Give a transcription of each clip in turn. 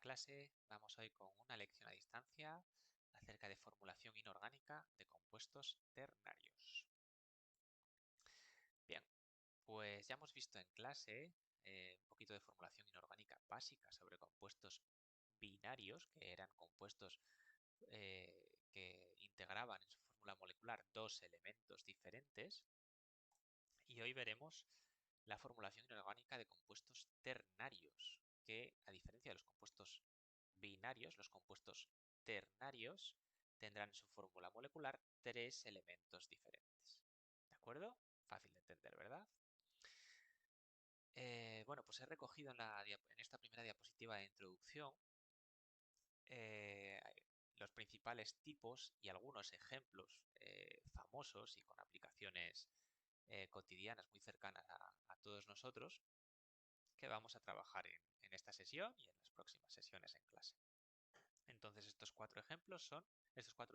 clase, vamos hoy con una lección a distancia acerca de formulación inorgánica de compuestos ternarios. Bien, pues ya hemos visto en clase un poquito de formulación inorgánica básica sobre compuestos binarios, que eran compuestos que integraban en su fórmula molecular dos elementos diferentes. Y hoy veremos la formulación inorgánica de compuestos ternarios, que a diferencia de los compuestos binarios, los compuestos ternarios tendrán en su fórmula molecular tres elementos diferentes. ¿De acuerdo? Fácil de entender, ¿verdad? Bueno, pues he recogido en esta primera diapositiva de introducción eh, los principales tipos y algunos ejemplos famosos y con aplicaciones cotidianas muy cercanas a todos nosotros que vamos a trabajar en esta sesión y en las próximas sesiones en clase. Entonces, estos cuatro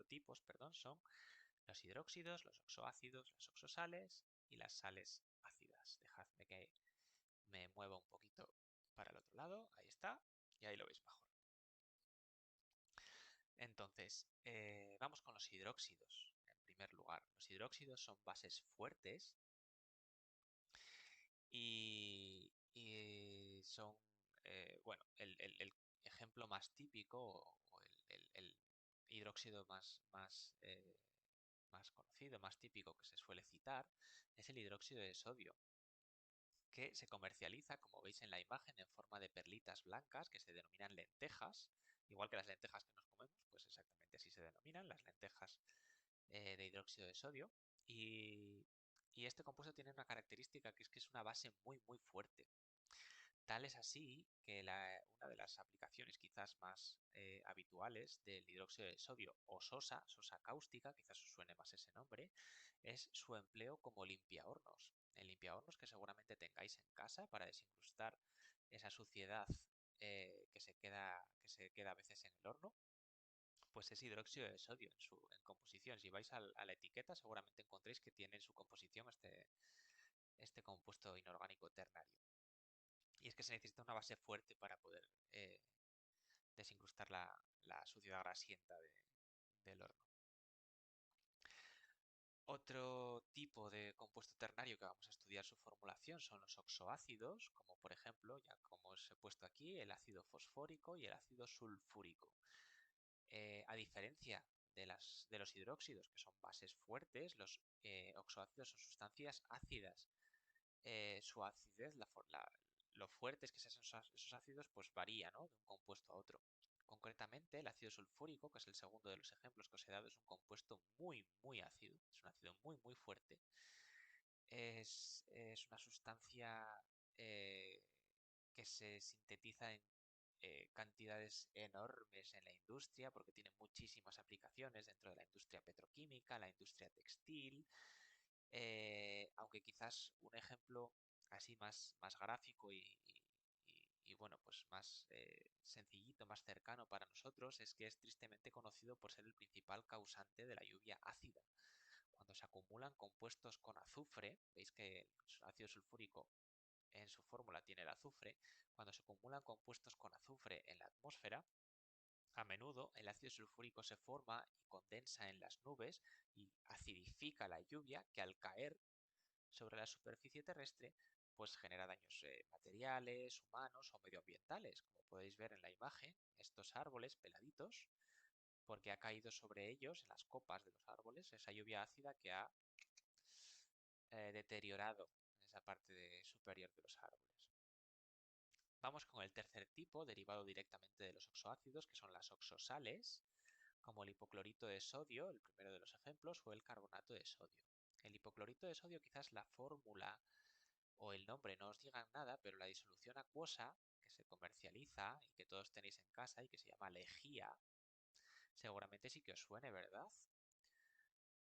tipos, perdón, son los hidróxidos, los oxoácidos, las oxosales y las sales ácidas. Dejadme que me mueva un poquito para el otro lado, ahí está, y ahí lo veis mejor. Entonces, vamos con los hidróxidos. En primer lugar, los hidróxidos son bases fuertes y son, bueno, el ejemplo más típico o el hidróxido más conocido, más típico que se suele citar, es el hidróxido de sodio, que se comercializa, como veis en la imagen, en forma de perlitas blancas que se denominan lentejas, igual que las lentejas que nos comemos, pues exactamente así se denominan, las lentejas de hidróxido de sodio. Y, y este compuesto tiene una característica que es una base muy fuerte. Tal es así que una de las aplicaciones quizás más habituales del hidróxido de sodio o sosa cáustica, quizás os suene más ese nombre, es su empleo como limpiahornos. El limpiahornos que seguramente tengáis en casa para desincrustar esa suciedad que se queda a veces en el horno, pues es hidróxido de sodio en composición. Si vais a la etiqueta seguramente encontréis que tiene en su composición este compuesto inorgánico ternario. Y es que se necesita una base fuerte para poder desincrustar la suciedad grasienta del horno. Otro tipo de compuesto ternario que vamos a estudiar su formulación son los oxoácidos, como por ejemplo, ya como os he puesto aquí, el ácido fosfórico y el ácido sulfúrico. A diferencia de los hidróxidos, que son bases fuertes, los oxoácidos son sustancias ácidas. Su acidez, lo fuertes que sean esos ácidos, pues varía, ¿no?, de un compuesto a otro. Concretamente, el ácido sulfúrico, que es el segundo de los ejemplos que os he dado, es un compuesto muy ácido, es un ácido muy fuerte. Es una sustancia eh, que se sintetiza en cantidades enormes en la industria porque tiene muchísimas aplicaciones dentro de la industria petroquímica, la industria textil, aunque quizás un ejemplo así más gráfico y bueno, pues más sencillito, más cercano para nosotros es que es tristemente conocido por ser el principal causante de la lluvia ácida. Cuando se acumulan compuestos con azufre, veis que el ácido sulfúrico en su fórmula tiene el azufre, cuando se acumulan compuestos con azufre en la atmósfera, a menudo el ácido sulfúrico se forma y condensa en las nubes y acidifica la lluvia que al caer sobre la superficie terrestre pues genera daños materiales, humanos o medioambientales. Como podéis ver en la imagen, estos árboles peladitos, porque ha caído sobre ellos, en las copas de los árboles, esa lluvia ácida que ha deteriorado esa superior de los árboles. Vamos con el tercer tipo, derivado directamente de los oxoácidos, que son las oxosales, como el hipoclorito de sodio, el primero de los ejemplos, o el carbonato de sodio. El hipoclorito de sodio, quizás la fórmula o el nombre no os digan nada, pero la disolución acuosa que se comercializa y que todos tenéis en casa y que se llama lejía, seguramente sí que os suene, ¿verdad?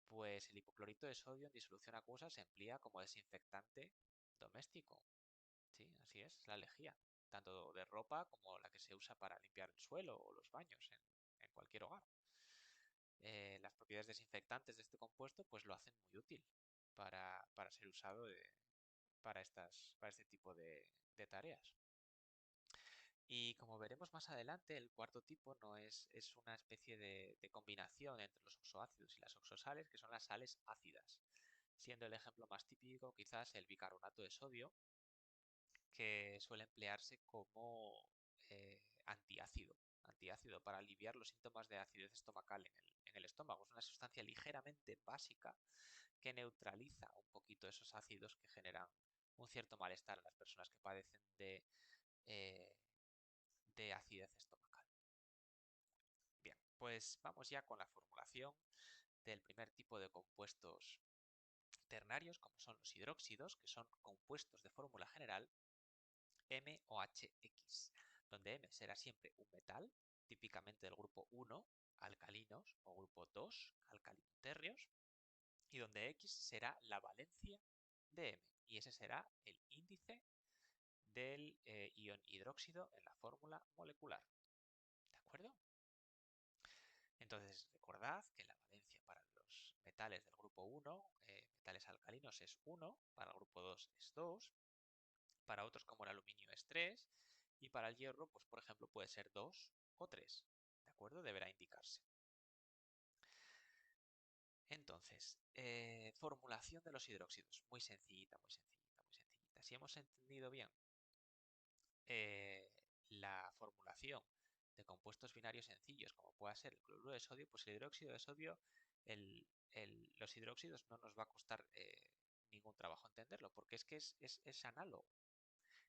Pues el hipoclorito de sodio en disolución acuosa se emplea como desinfectante doméstico. Sí, así es, la lejía, tanto de ropa como la que se usa para limpiar el suelo o los baños en cualquier hogar. Las propiedades desinfectantes de este compuesto pues lo hacen muy útil para ser usado para este tipo de tareas. Y como veremos más adelante, el cuarto tipo no es una especie de combinación entre los oxoácidos y las oxosales, que son las sales ácidas, siendo el ejemplo más típico quizás el bicarbonato de sodio, que suele emplearse como antiácido para aliviar los síntomas de acidez estomacal en el estómago. Es una sustancia ligeramente básica que neutraliza un poquito esos ácidos que generan un cierto malestar en las personas que padecen eh, de acidez estomacal. Bien, pues vamos ya con la formulación del primer tipo de compuestos ternarios, como son los hidróxidos, que son compuestos de fórmula general M o HX, donde M será siempre un metal, típicamente del grupo 1, alcalinos, o grupo 2, alcalinoterrios, y donde X será la valencia de M, y ese será el índice del ion hidróxido en la fórmula molecular. ¿De acuerdo? Entonces, recordad que la valencia para los metales del grupo 1, metales alcalinos, es 1, para el grupo 2 es 2, para otros como el aluminio es 3, y para el hierro, pues por ejemplo, puede ser 2 o 3. ¿De acuerdo? Deberá indicarse. Entonces, formulación de los hidróxidos. Muy sencillita, muy sencillita, muy sencillita. Si hemos entendido bien eh, la formulación de compuestos binarios sencillos, como pueda ser el cloruro de sodio, pues el hidróxido de sodio, los hidróxidos no nos va a costar ningún trabajo entenderlo, porque es que es análogo.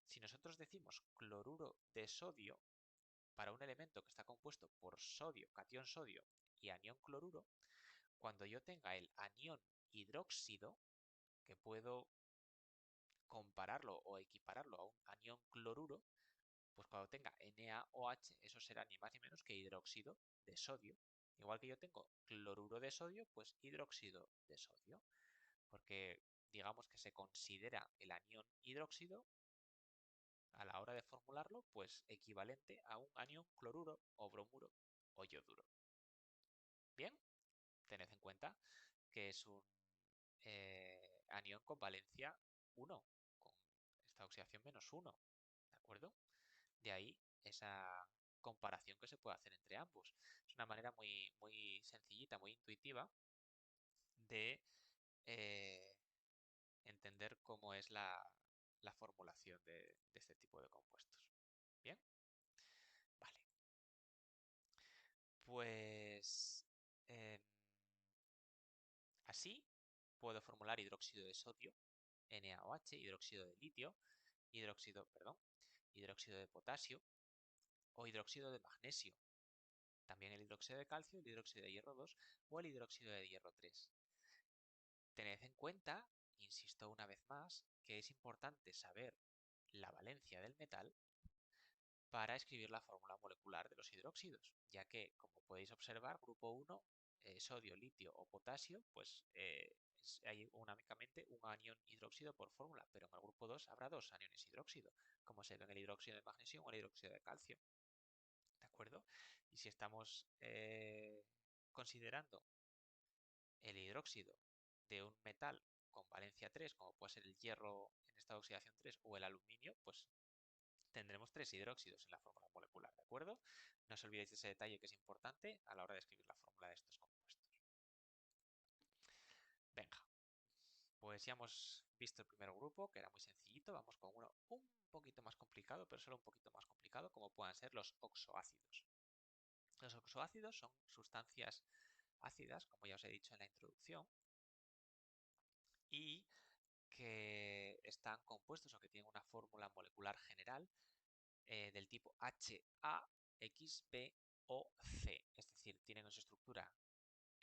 Si nosotros decimos cloruro de sodio para un elemento que está compuesto por sodio, catión sodio y anión cloruro, cuando yo tenga el anión hidróxido, que puedo compararlo o equipararlo a un anión cloruro, pues cuando tenga NaOH, eso será ni más ni menos que hidróxido de sodio. Igual que yo tengo cloruro de sodio, pues hidróxido de sodio, porque digamos que se considera el anión hidróxido a la hora de formularlo, pues equivalente a un anión cloruro o bromuro o yoduro. Bien, tened en cuenta que es un anión con valencia 1, con esta oxidación -1, ¿de acuerdo? De ahí esa comparación que se puede hacer entre ambos. Es una manera muy, muy sencillita, muy intuitiva de eh, entender cómo es la formulación de este tipo de compuestos. Bien, vale. Pues así puedo formular hidróxido de sodio, NaOH, hidróxido de litio, hidróxido de potasio o hidróxido de magnesio. También el hidróxido de calcio, el hidróxido de hierro 2 o el hidróxido de hierro 3. Tened en cuenta, insisto una vez más, que es importante saber la valencia del metal para escribir la fórmula molecular de los hidróxidos, ya que, como podéis observar, grupo 1, sodio, litio o potasio, pues hay únicamente un anión hidróxido por fórmula, pero en el grupo 2 habrá dos aniones hidróxido, como será en el hidróxido de magnesio o el hidróxido de calcio. ¿De acuerdo? Y si estamos considerando el hidróxido de un metal con valencia 3, como puede ser el hierro en estado de oxidación 3 o el aluminio, pues tendremos 3 hidróxidos en la fórmula molecular, ¿de acuerdo? No os olvidéis de ese detalle que es importante a la hora de escribir la fórmula de estos compuestos. Venga, pues ya hemos visto el primer grupo, que era muy sencillito. Vamos con uno un poquito más complicado, pero solo un poquito más complicado, como puedan ser los oxoácidos. Los oxoácidos son sustancias ácidas, como ya os he dicho en la introducción, y que están compuestos o que tienen una fórmula molecular general del tipo HAXBOC, es decir, tienen en su estructura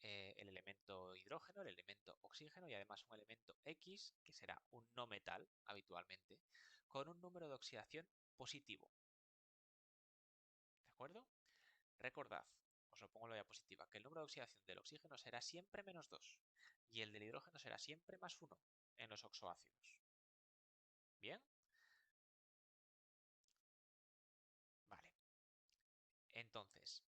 el elemento hidrógeno, el elemento oxígeno y además un elemento X, que será un no metal habitualmente, con un número de oxidación positivo. ¿De acuerdo? Recordad, os lo pongo en la diapositiva, que el número de oxidación del oxígeno será siempre -2 y el del hidrógeno será siempre +1 en los oxoácidos. ¿Bien? Vale. Entonces,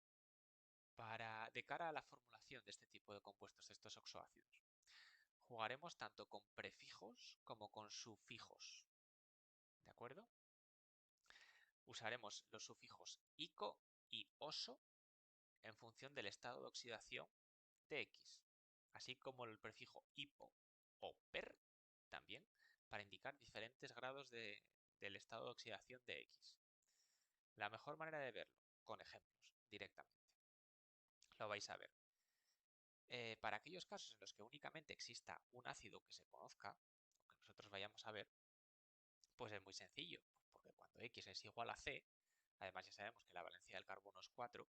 de cara a la formulación de este tipo de compuestos, de estos oxoácidos, jugaremos tanto con prefijos como con sufijos. ¿De acuerdo? usaremos los sufijos ico y oso en función del estado de oxidación de X, así como el prefijo hipo o per también para indicar diferentes grados del estado de oxidación de X. La mejor manera de verlo, con ejemplos, directamente. Lo vais a ver. Para aquellos casos en los que únicamente exista un ácido que se conozca, o que nosotros vayamos a ver, pues es muy sencillo, porque cuando X es igual a C, además ya sabemos que la valencia del carbono es 4,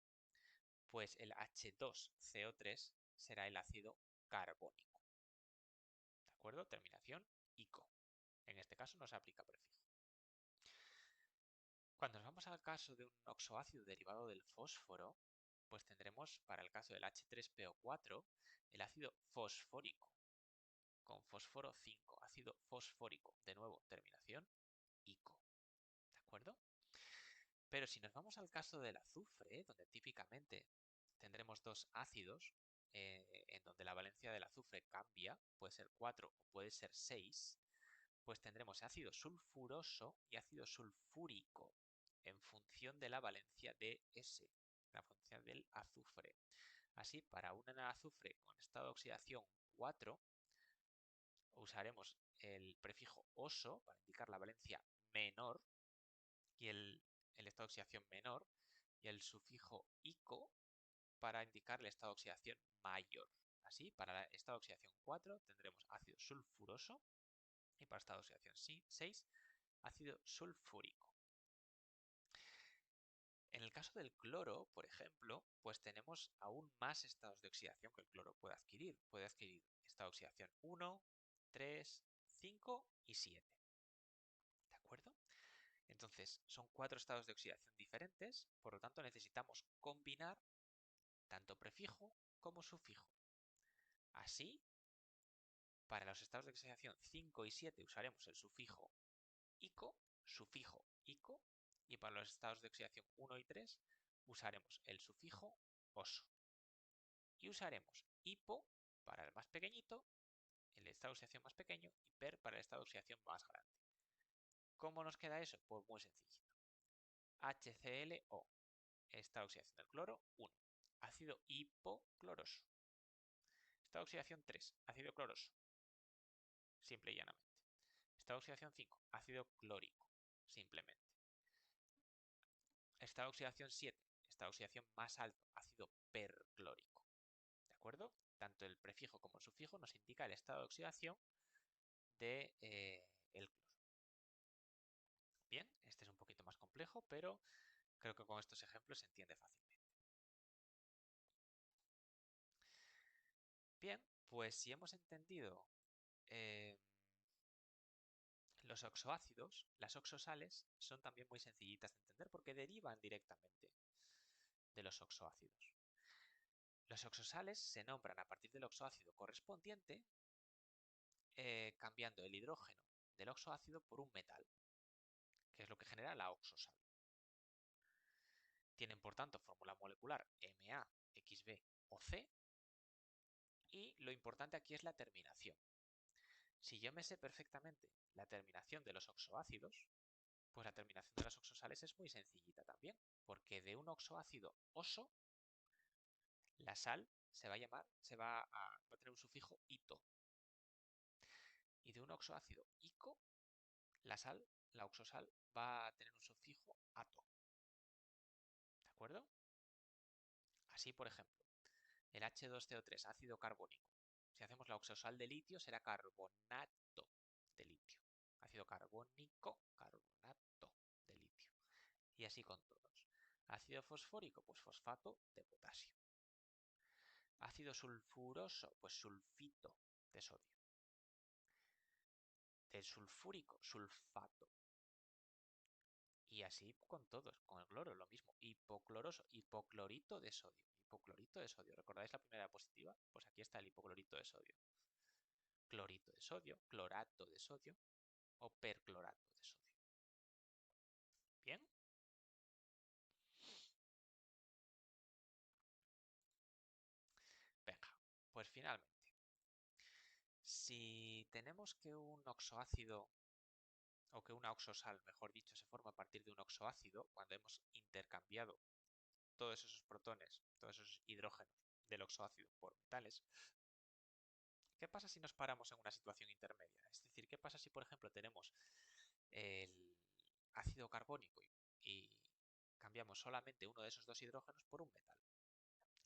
pues el H2CO3 será el ácido carbónico. ¿De acuerdo? Terminación ico. En este caso no se aplica prefijo. Cuando nos vamos al caso de un oxoácido derivado del fósforo, pues tendremos para el caso del H3PO4 el ácido fosfórico con fósforo 5, ácido fosfórico, de nuevo, terminación ico. ¿De acuerdo? Pero si nos vamos al caso del azufre, donde típicamente tendremos dos ácidos, en donde la valencia del azufre cambia, puede ser 4 o puede ser 6, pues tendremos ácido sulfuroso y ácido sulfúrico en función de la valencia de S, la función del azufre. Así, para un azufre con estado de oxidación 4, usaremos el prefijo oso para indicar la valencia menor y el estado de oxidación menor, y el sufijo ico para indicar el estado de oxidación mayor. Así, para el estado de oxidación 4 tendremos ácido sulfuroso y para el estado de oxidación 6, ácido sulfúrico. En el caso del cloro, por ejemplo, pues tenemos aún más estados de oxidación que el cloro puede adquirir. Puede adquirir estado de oxidación 1, 3, 5 y 7. ¿De acuerdo? Entonces, son 4 estados de oxidación diferentes, por lo tanto necesitamos combinar tanto prefijo como sufijo. Así, para los estados de oxidación 5 y 7 usaremos el sufijo ico, y para los estados de oxidación 1 y 3 usaremos el sufijo oso. Y usaremos hipo para el más pequeñito, el estado de oxidación más pequeño, y per para el estado de oxidación más grande. ¿Cómo nos queda eso? Pues muy sencillito. HClO, estado de oxidación del cloro, 1. Ácido hipocloroso. Estado de oxidación 3, ácido cloroso. Simple y llanamente. Estado de oxidación 5, ácido clórico. Simplemente. Estado de oxidación 7, estado de oxidación más alto, ácido perclórico. ¿De acuerdo? Tanto el prefijo como el sufijo nos indica el estado de oxidación de el cloro. Bien, este es un poquito más complejo, pero creo que con estos ejemplos se entiende fácilmente. Bien, pues si hemos entendido eh, los oxoácidos, las oxosales son también muy sencillitas de entender porque derivan directamente de los oxoácidos. Los oxosales se nombran a partir del oxoácido correspondiente, cambiando el hidrógeno del oxoácido por un metal, que es lo que genera la oxosal. Tienen, por tanto, fórmula molecular Ma, Xb o C, y lo importante aquí es la terminación. Si yo me sé perfectamente la terminación de los oxoácidos, pues la terminación de las oxosales es muy sencillita también, porque de un oxoácido oso, la sal se va a llamar, va a tener un sufijo ito. Y de un oxoácido ico, la oxosal, va a tener un sufijo ato. ¿De acuerdo? Así, por ejemplo, el H2CO3, ácido carbónico. Si hacemos la oxosal de litio, será carbonato de litio. Ácido carbónico, carbonato de litio. Y así con todos. Ácido fosfórico, pues fosfato de potasio. Ácido sulfuroso, pues sulfito de sodio. Del sulfúrico, sulfato. Y así con todos, con el cloro, lo mismo. Hipocloroso, hipoclorito de sodio. Hipoclorito de sodio. ¿Recordáis la primera diapositiva? Pues aquí está el hipoclorito de sodio. Clorito de sodio, clorato de sodio o perclorato de sodio. Bien. Venga, pues finalmente, si tenemos que un oxoácido o que una oxosal, mejor dicho, se forma a partir de un oxoácido cuando hemos intercambiado todos esos protones, todos esos hidrógenos del oxoácido por metales. ¿Qué pasa si nos paramos en una situación intermedia? Es decir, ¿qué pasa si, por ejemplo, tenemos el ácido carbónico y cambiamos solamente uno de esos dos hidrógenos por un metal?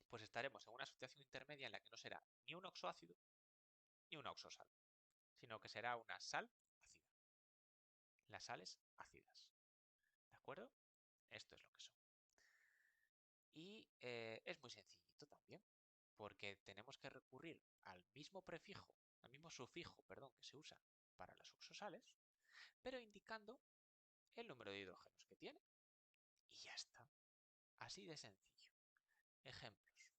Pues estaremos en una situación intermedia en la que no será ni un oxoácido ni una oxosal, sino que será una sal ácida. Las sales ácidas. ¿De acuerdo? Esto es lo que son. Y es muy sencillito también, porque tenemos que recurrir al mismo prefijo, al mismo sufijo, perdón, que se usa para las oxosales, pero indicando el número de hidrógenos que tiene. Y ya está. Así de sencillo. Ejemplos.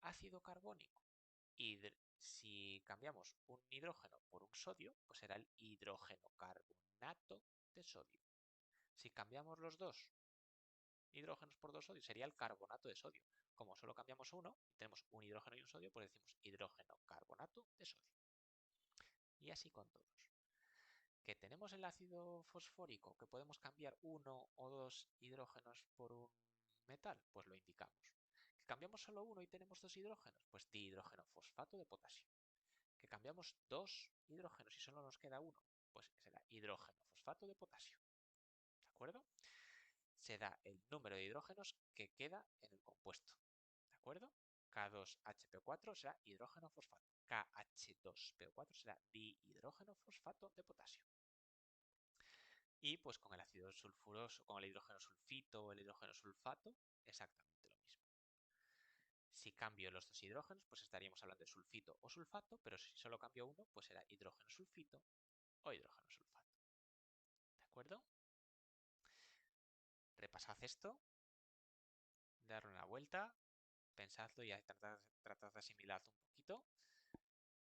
Ácido carbónico. Si cambiamos un hidrógeno por un sodio, pues será el hidrógeno carbonato de sodio. Si cambiamos los dos hidrógenos por dos sodios, sería el carbonato de sodio. Como solo cambiamos uno y tenemos un hidrógeno y un sodio, pues decimos hidrógeno carbonato de sodio. Y así con todos. Que tenemos el ácido fosfórico, que podemos cambiar uno o dos hidrógenos por un metal, pues lo indicamos. Que cambiamos solo uno y tenemos dos hidrógenos, pues dihidrógeno fosfato de potasio. Que cambiamos dos hidrógenos y solo nos queda uno, pues será hidrógeno fosfato de potasio. ¿De acuerdo? Se da el número de hidrógenos que queda en el compuesto. ¿De acuerdo? K2HP4 será hidrógeno fosfato. KH2PO4 será dihidrógeno fosfato de potasio. Y pues con el ácido sulfuroso, con el hidrógeno sulfito o el hidrógeno sulfato, exactamente lo mismo. Si cambio los dos hidrógenos, pues estaríamos hablando de sulfito o sulfato, pero si solo cambio uno, pues será hidrógeno sulfito o hidrógeno sulfato. ¿De acuerdo? Repasad esto, darle una vuelta, pensadlo y tratad de asimilarlo un poquito.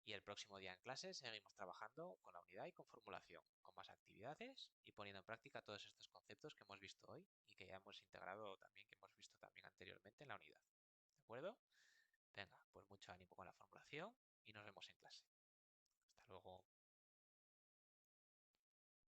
Y el próximo día en clase seguimos trabajando con la unidad y con formulación, con más actividades y poniendo en práctica todos estos conceptos que hemos visto hoy y que ya hemos integrado también, que hemos visto también anteriormente en la unidad. ¿De acuerdo? Venga, pues mucho ánimo con la formulación y nos vemos en clase. Hasta luego.